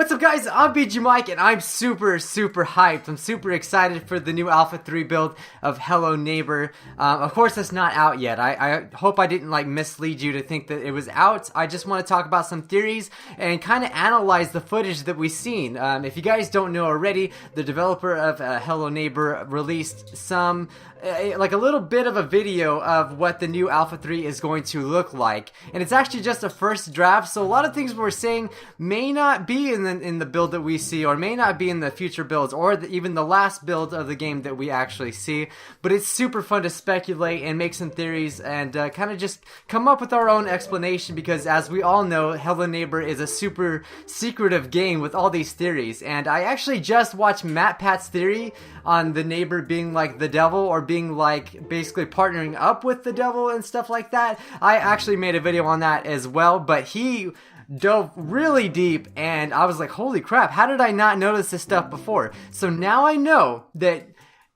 What's up guys, I'm Bijuu Mike and I'm super hyped. I'm super excited for the new Alpha 3 build of Hello Neighbor. Of course that's not out yet. I hope I didn't like mislead you to think that it was out. I just want to talk about some theories and kind of analyze the footage that we've seen. If you guys don't know already, the developer of Hello Neighbor released some like a little bit of a video of what the new Alpha 3 is going to look like, and it's actually just a first draft, so a lot of things we're saying may not be in the build that we see, or may not be in the future builds, or even the last build of the game that we actually see. But it's super fun to speculate and make some theories and kind of just come up with our own explanation, because as we all know, Hello Neighbor is a super secretive game with all these theories. And I actually just watched MatPat's theory on the neighbor being like the devil, or being like basically partnering up with the devil and stuff like that. I actually made a video on that as well, but he dove really deep and I was like, holy crap, how did I not notice this stuff before? So now I know that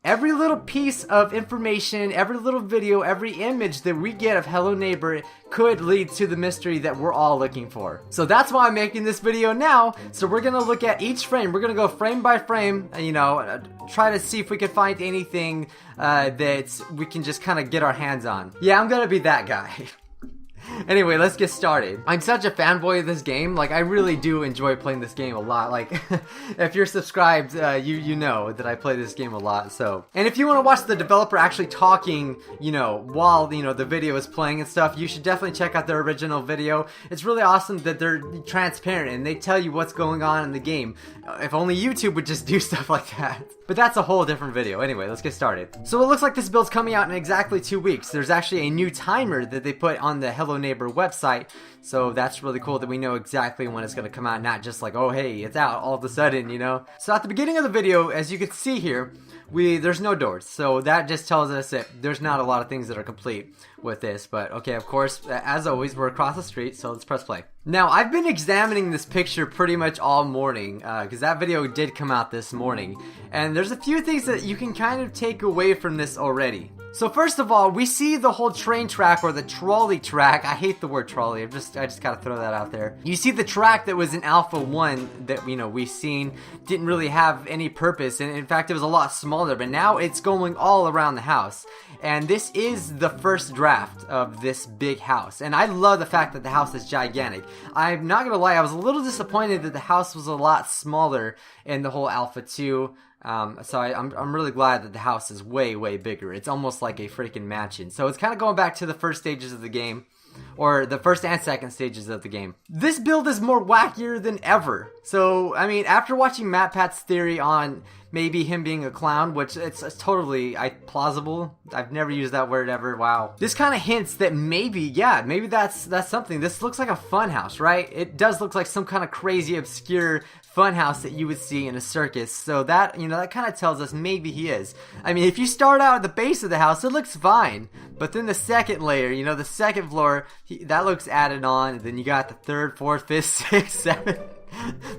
every little piece of information, every little video, every image that we get of Hello Neighbor could lead to the mystery that we're all looking for. So that's why I'm making this video now. So we're gonna look at each frame. We're gonna go frame by frame, you know, try to see if we can find anything that we can just kind of get our hands on. Yeah, I'm gonna be that guy. Anyway, let's get started. I'm such a fanboy of this game. Like, I really do enjoy playing this game a lot. Like, if you're subscribed, you know that I play this game a lot, so. And if you want to watch the developer actually talking, you know, while, you know, the video is playing and stuff, you should definitely check out their original video. It's really awesome that they're transparent and they tell you what's going on in the game. If only YouTube would just do stuff like that. But that's a whole different video. Anyway, let's get started. So it looks like this build's coming out in exactly 2 weeks. There's actually a new timer that they put on the Hello Neighbor website, so that's really cool that we know exactly when it's going to come out, not just like, oh hey, it's out all of a sudden, you know. So at the beginning of the video, as you can see here, there's no doors, so that just tells us that there's not a lot of things that are complete with this. But okay, of course, as always, we're across the street, so let's press play. Now, I've been examining this picture pretty much all morning, because that video did come out this morning, and there's a few things that you can kind of take away from this already. So first of all, we see the whole train track, or the trolley track. I hate the word trolley. I just gotta throw that out there. You see the track that was in Alpha 1 that, you know, we seen didn't really have any purpose, and in fact it was a lot smaller, but now it's going all around the house. And this is the first draft of this big house, and I love the fact that the house is gigantic. I'm not gonna lie, I was a little disappointed that the house was a lot smaller in the whole Alpha 2. So I'm really glad that the house is way bigger. It's almost like a freaking mansion. So it's kind of going back to the first stages of the game, or the first and second stages of the game. This build is more wackier than ever. So, I mean, after watching MatPat's theory on maybe him being a clown, which it's totally plausible. I've never used that word ever. Wow. This kind of hints that maybe, yeah, maybe that's something. This looks like a fun house, right? It does look like some kind of crazy, obscure fun house that you would see in a circus. So that, you know, that kind of tells us maybe he is. I mean, if you start out at the base of the house, it looks fine. But then the second layer, you know, the second floor, that looks added on. And then you got the third, fourth, fifth, sixth, seventh.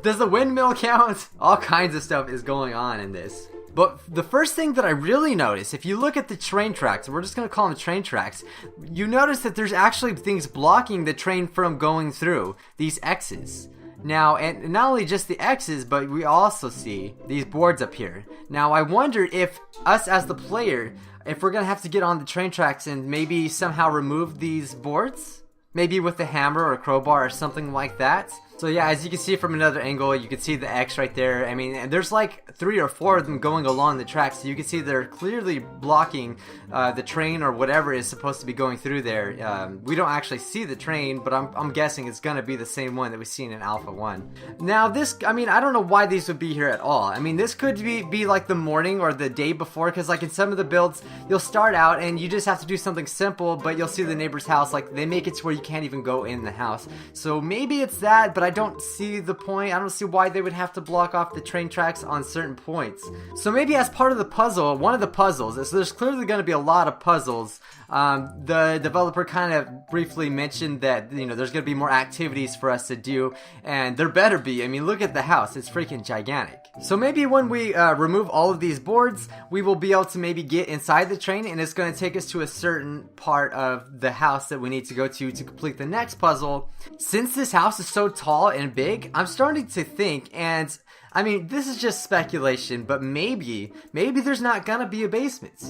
Does the windmill count? All kinds of stuff is going on in this. But the first thing that I really notice, if you look at the train tracks, we're just going to call them train tracks, you notice that there's actually things blocking the train from going through, these X's. Now, and not only just the X's, but we also see these boards up here. Now, I wonder if us as the player, if we're going to have to get on the train tracks and maybe somehow remove these boards? Maybe with a hammer or a crowbar or something like that. So yeah, as you can see from another angle, you can see the X right there. I mean, there's like 3 or 4 of them going along the track, so you can see they're clearly blocking the train or whatever is supposed to be going through there. We don't actually see the train, but I'm guessing it's gonna be the same one that we've seen in Alpha 1. Now this, I mean, I don't know why these would be here at all. I mean, this could be like the morning or the day before, because like in some of the builds, you'll start out and you just have to do something simple, but you'll see the neighbor's house, like they make it to where you can't even go in the house. So maybe it's that, but I don't see the point. I don't see why they would have to block off the train tracks on certain points. So maybe as part of the puzzle, one of the puzzles, so there's clearly going to be a lot of puzzles. The developer kind of briefly mentioned that, you know, there's going to be more activities for us to do, and there better be. I mean, look at the house. It's freaking gigantic. So maybe when we remove all of these boards, we will be able to maybe get inside the train, and it's going to take us to a certain part of the house that we need to go to complete the next puzzle. Since this house is so tall, tall and big, I'm starting to think, and I mean, this is just speculation, but maybe there's not gonna be a basement.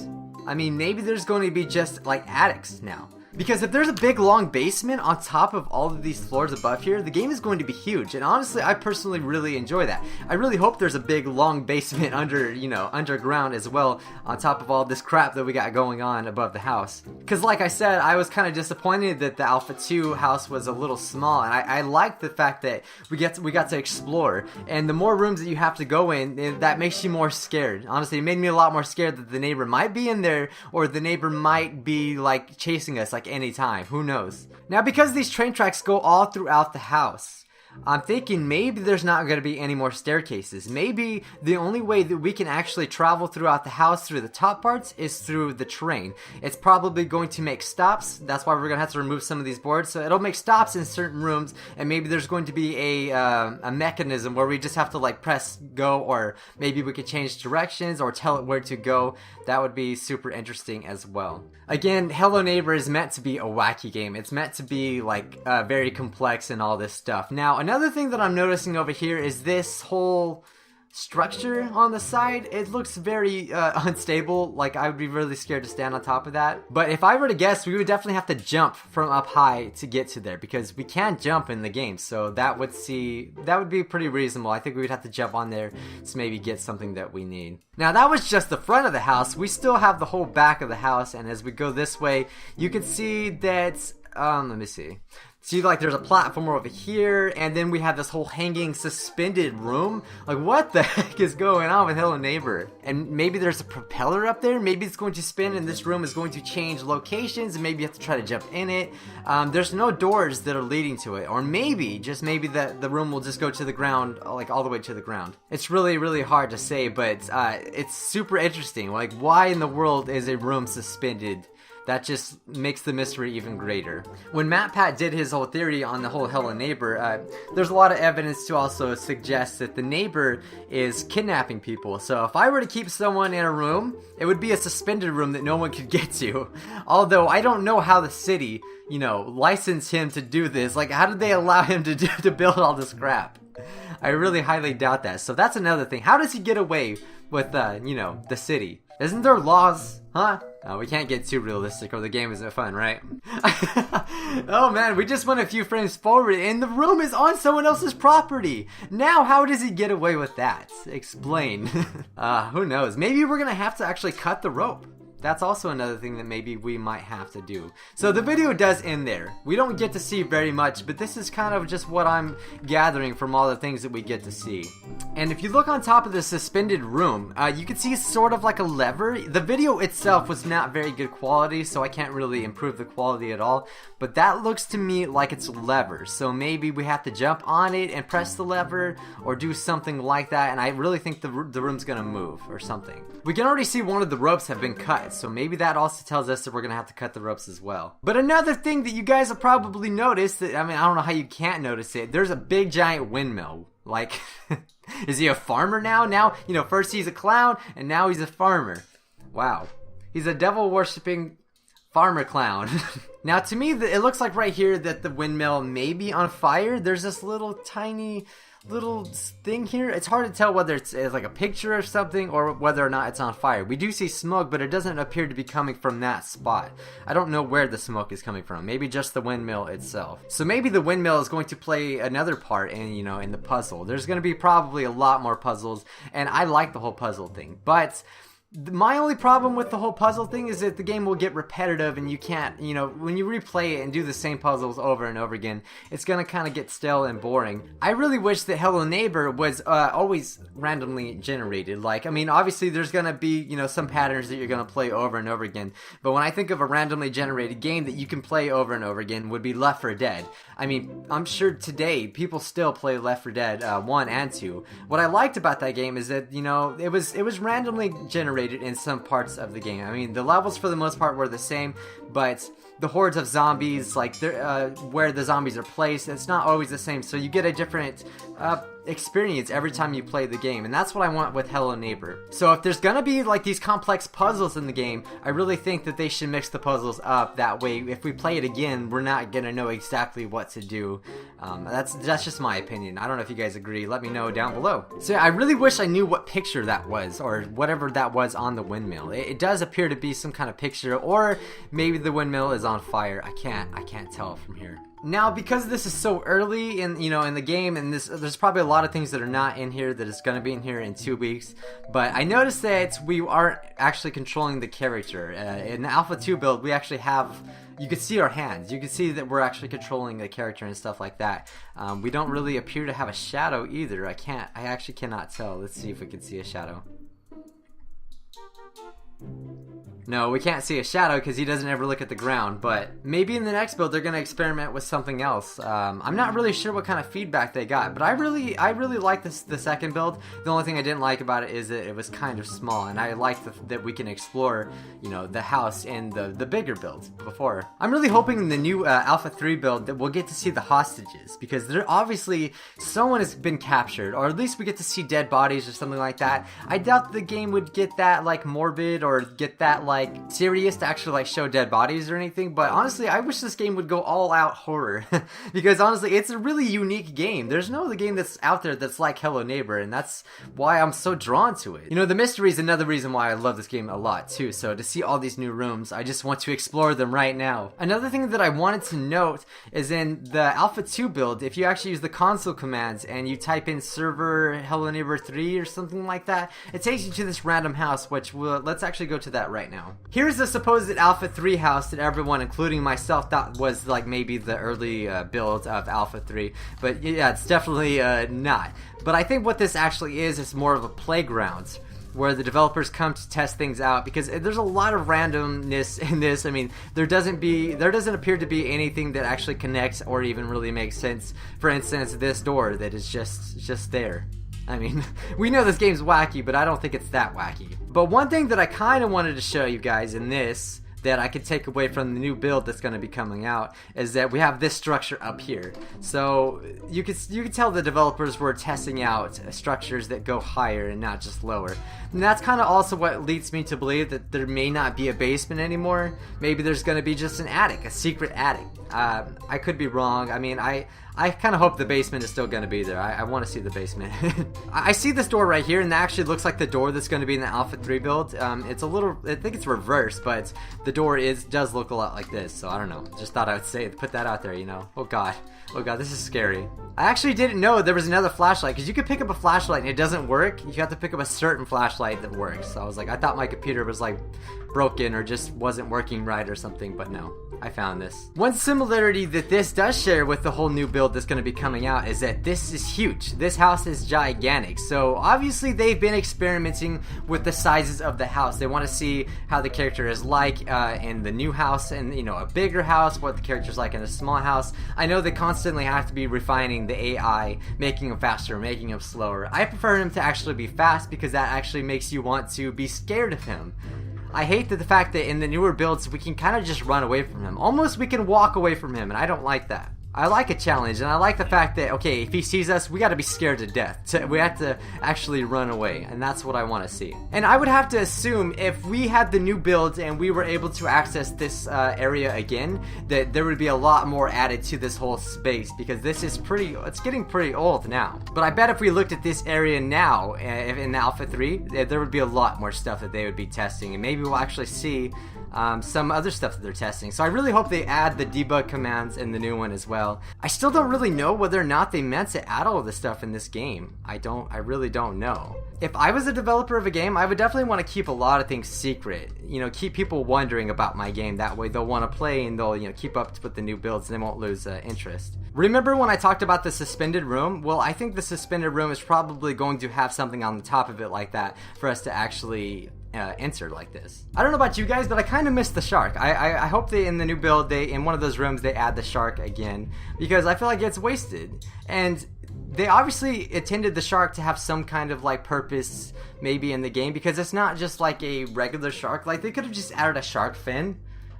I mean, maybe there's going to be just like attics now. Because if there's a big long basement on top of all of these floors above here, the game is going to be huge. And honestly, I personally really enjoy that. I really hope there's a big long basement underground as well, on top of all this crap that we got going on above the house. Because like I said, I was kind of disappointed that the Alpha 2 house was a little small, and I like the fact that we got to explore. And the more rooms that you have to go in, that makes you more scared. Honestly, it made me a lot more scared that the neighbor might be in there, or the neighbor might be like chasing us like anytime. Who knows? Now, because these train tracks go all throughout the house, I'm thinking maybe there's not going to be any more staircases. Maybe the only way that we can actually travel throughout the house through the top parts is through the train. It's probably going to make stops. That's why we're going to have to remove some of these boards. So it'll make stops in certain rooms, and maybe there's going to be a mechanism where we just have to like press go, or maybe we could change directions or tell it where to go. That would be super interesting as well. Again, Hello Neighbor is meant to be a wacky game. It's meant to be like very complex and all this stuff. Now, another thing that I'm noticing over here is this whole structure on the side. It looks very unstable. Like, I would be really scared to stand on top of that. But if I were to guess, we would definitely have to jump from up high to get to there, because we can't jump in the game. So that would be pretty reasonable. I think we would have to jump on there to maybe get something that we need. Now, that was just the front of the house. We still have the whole back of the house, and as we go this way, you can see that let me see. See, like, there's a platform over here, and then we have this whole hanging suspended room. Like, what the heck is going on with Hello Neighbor? And maybe there's a propeller up there. Maybe it's going to spin, and this room is going to change locations, and maybe you have to try to jump in it. There's no doors that are leading to it. Or maybe, just maybe, the room will just go to the ground, like, all the way to the ground. It's really, really hard to say, but it's super interesting. Like, why in the world is a room suspended? That just makes the mystery even greater. When MatPat did his whole theory on the whole Hello Neighbor, there's a lot of evidence to also suggest that the neighbor is kidnapping people. So if I were to keep someone in a room, it would be a suspended room that no one could get to. Although I don't know how the city, licensed him to do this. Like, how did they allow him to build all this crap? I really highly doubt that. So that's another thing. How does he get away with, the city? Isn't there laws? Huh? We can't get too realistic or the game isn't fun, right? Oh man, we just went a few frames forward and the room is on someone else's property. Now, how does he get away with that? Explain. Who knows? Maybe we're gonna have to actually cut the rope. That's also another thing that maybe we might have to do. So the video does end there. We don't get to see very much, but this is kind of just what I'm gathering from all the things that we get to see. And if you look on top of the suspended room, you can see sort of like a lever. The video itself was not very good quality, so I can't really improve the quality at all. But that looks to me like it's a lever. So maybe we have to jump on it and press the lever or do something like that. And I really think the room's gonna move or something. We can already see one of the ropes have been cut. So maybe that also tells us that we're gonna have to cut the ropes as well. But another thing that you guys have probably noticed, that, I mean, I don't know how you can't notice it, there's a big giant windmill. Like, is he a farmer now? Now, first he's a clown, and now he's a farmer. Wow. He's a devil-worshipping farmer clown. Now, to me, it looks like right here that the windmill may be on fire. There's this little tiny little thing here. It's hard to tell whether it's like a picture or something or whether or not it's on fire. We do see smoke, but it doesn't appear to be coming from that spot. I don't know where the smoke is coming from. Maybe just the windmill itself. So maybe the windmill is going to play another part in, in the puzzle. There's going to be probably a lot more puzzles, and I like the whole puzzle thing. But my only problem with the whole puzzle thing is that the game will get repetitive and you can't, when you replay it and do the same puzzles over and over again, it's gonna kind of get stale and boring. I really wish that Hello Neighbor was always randomly generated. Like, I mean, obviously there's gonna be, some patterns that you're gonna play over and over again. But when I think of a randomly generated game that you can play over and over again, would be Left 4 Dead. I mean, I'm sure today people still play Left 4 Dead 1 and 2. What I liked about that game is that, it was randomly generated in some parts of the game. I mean, the levels for the most part were the same, but the hordes of zombies, like where the zombies are placed, it's not always the same. So you get a different experience every time you play the game, and that's what I want with Hello Neighbor. So if there's gonna be like these complex puzzles in the game, I really think that they should mix the puzzles up. That way, if we play it again, we're not gonna know exactly what to do. That's just my opinion. I don't know if you guys agree. Let me know down below. So I really wish I knew what picture that was, or whatever that was on the windmill. It does appear to be some kind of picture, or maybe the windmill is on fire. I can't tell from here. Now, because this is so early in the game, and there's probably a lot of things that are not in here that is going to be in here in 2 weeks. But I noticed that we aren't actually controlling the character. In the Alpha 2 build, we actually have. You can see our hands. You can see that we're actually controlling the character and stuff like that. We don't really appear to have a shadow either. I actually cannot tell. Let's see if we can see a shadow. No, we can't see a shadow because he doesn't ever look at the ground, but maybe in the next build they're going to experiment with something else. I'm not really sure what kind of feedback they got, but I really like the second build. The only thing I didn't like about it is that it was kind of small, and I like that we can explore, the house in the bigger builds before. I'm really hoping in the new Alpha 3 build that we'll get to see the hostages, because they're obviously someone has been captured, or at least we get to see dead bodies or something like that. I doubt the game would get that like morbid or get that like serious to actually like show dead bodies or anything, but honestly I wish this game would go all out horror because honestly it's a really unique game. There's no other game that's out there that's like Hello Neighbor, and that's why I'm so drawn to it. The mystery is another reason why I love this game a lot too, so to see all these new rooms, I just want to explore them right now. Another thing that I wanted to note is in the Alpha 2 build, if you actually use the console commands and you type in server Hello Neighbor 3 or something like that, it takes you to this random house, which let's actually go to that right now. Here's the supposed Alpha 3 house that everyone, including myself, thought was like maybe the early build of Alpha 3, but yeah, it's definitely not. But I think what this actually is more of a playground where the developers come to test things out, because there's a lot of randomness in this. I mean, there doesn't appear to be anything that actually connects or even really makes sense. For instance, this door that is just there. I mean, we know this game's wacky, but I don't think it's that wacky. But one thing that I kind of wanted to show you guys in this that I could take away from the new build that's going to be coming out is that we have this structure up here. So you could tell the developers were testing out structures that go higher and not just lower. And that's kind of also what leads me to believe that there may not be a basement anymore. Maybe there's going to be just an attic, a secret attic. I could be wrong. I mean, I kind of hope the basement is still going to be there. I want to see the basement. I see this door right here, and that actually looks like the door that's going to be in the Alpha 3 build. It's a little, I think it's reversed, but the door does look a lot like this, so I don't know. Just thought I would put that out there, Oh god, this is scary. I actually didn't know there was another flashlight, because you could pick up a flashlight and it doesn't work. You have to pick up a certain flashlight that works. So I thought my computer was like broken or just wasn't working right or something, but no. I found this. One similarity that this does share with the whole new build that's going to be coming out is that this is huge. This house is gigantic. So obviously they've been experimenting with the sizes of the house. They want to see how the character is like in the new house and a bigger house, what the character's like in a small house. I know they constantly have to be refining the AI, making him faster, making him slower. I prefer him to actually be fast because that actually makes you want to be scared of him. I hate the fact that in the newer builds we can kind of just run away from him. Almost we can walk away from him, and I don't like that. I like a challenge, and I like the fact that, okay, if he sees us, we gotta be scared to death. We have to actually run away, and that's what I want to see. And I would have to assume if we had the new build and we were able to access this area again, that there would be a lot more added to this whole space, because this is it's getting pretty old now. But I bet if we looked at this area now, in Alpha 3, there would be a lot more stuff that they would be testing, and maybe we'll actually see some other stuff that they're testing. So I really hope they add the debug commands in the new one as well. I still don't really know whether or not they meant to add all of this stuff in this game. I really don't know. If I was a developer of a game, I would definitely want to keep a lot of things secret. Keep people wondering about my game. That way they'll want to play and they'll keep up with the new builds and they won't lose interest. Remember when I talked about the suspended room? Well, I think the suspended room is probably going to have something on the top of it like that for us to actually enter like this. I don't know about you guys, but I kind of missed the shark. I hope they, in the new build, in one of those rooms, they add the shark again, because I feel like it's wasted. And they obviously intended the shark to have some kind of like purpose maybe in the game, because it's not just like a regular shark. Like they could have just added a shark fin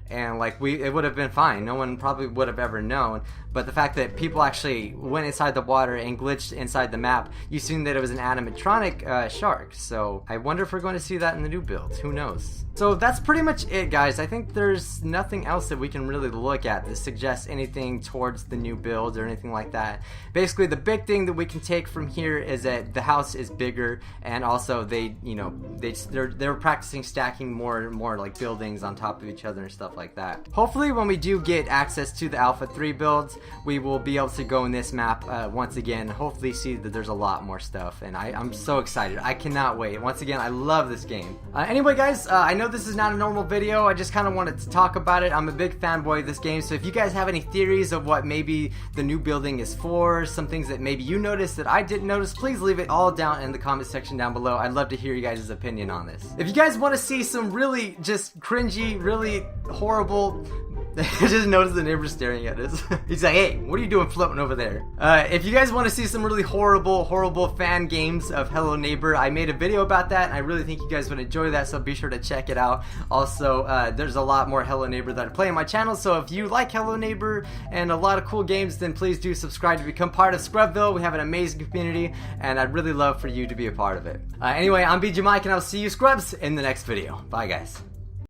and like it would have been fine. No one probably would have ever known. But the fact that people actually went inside the water and glitched inside the map, you seen that it was an animatronic shark. So I wonder if we're going to see that in the new build. Who knows? So that's pretty much it, guys. I think there's nothing else that we can really look at that suggests anything towards the new build or anything like that. Basically, the big thing that we can take from here is that the house is bigger, and also they're practicing stacking more like buildings on top of each other and stuff like that. Hopefully, when we do get access to the Alpha 3 builds, we will be able to go in this map once again. Hopefully, see that there's a lot more stuff, and I'm so excited. I cannot wait. Once again, I love this game. Anyway, guys, I know this is not a normal video. I just kind of wanted to talk about it. I'm a big fanboy of this game, so if you guys have any theories of what maybe the new building is for, some things that maybe you noticed that I didn't notice, please leave it all down in the comment section down below. I'd love to hear you guys' opinion on this. If you guys want to see some really just cringy, really horrible... I just noticed the neighbor staring at us. He's like, hey, what are you doing floating over there? If you guys want to see some really horrible fan games of Hello Neighbor, I made a video about that, and I really think you guys would enjoy that, so be sure to check it out. Also, there's a lot more Hello Neighbor that I play on my channel, so if you like Hello Neighbor and a lot of cool games, then please do subscribe to become part of Scrubville. We have an amazing community, and I'd really love for you to be a part of it. Anyway, I'm Bijuu Mike, and I'll see you Scrubs in the next video. Bye, guys.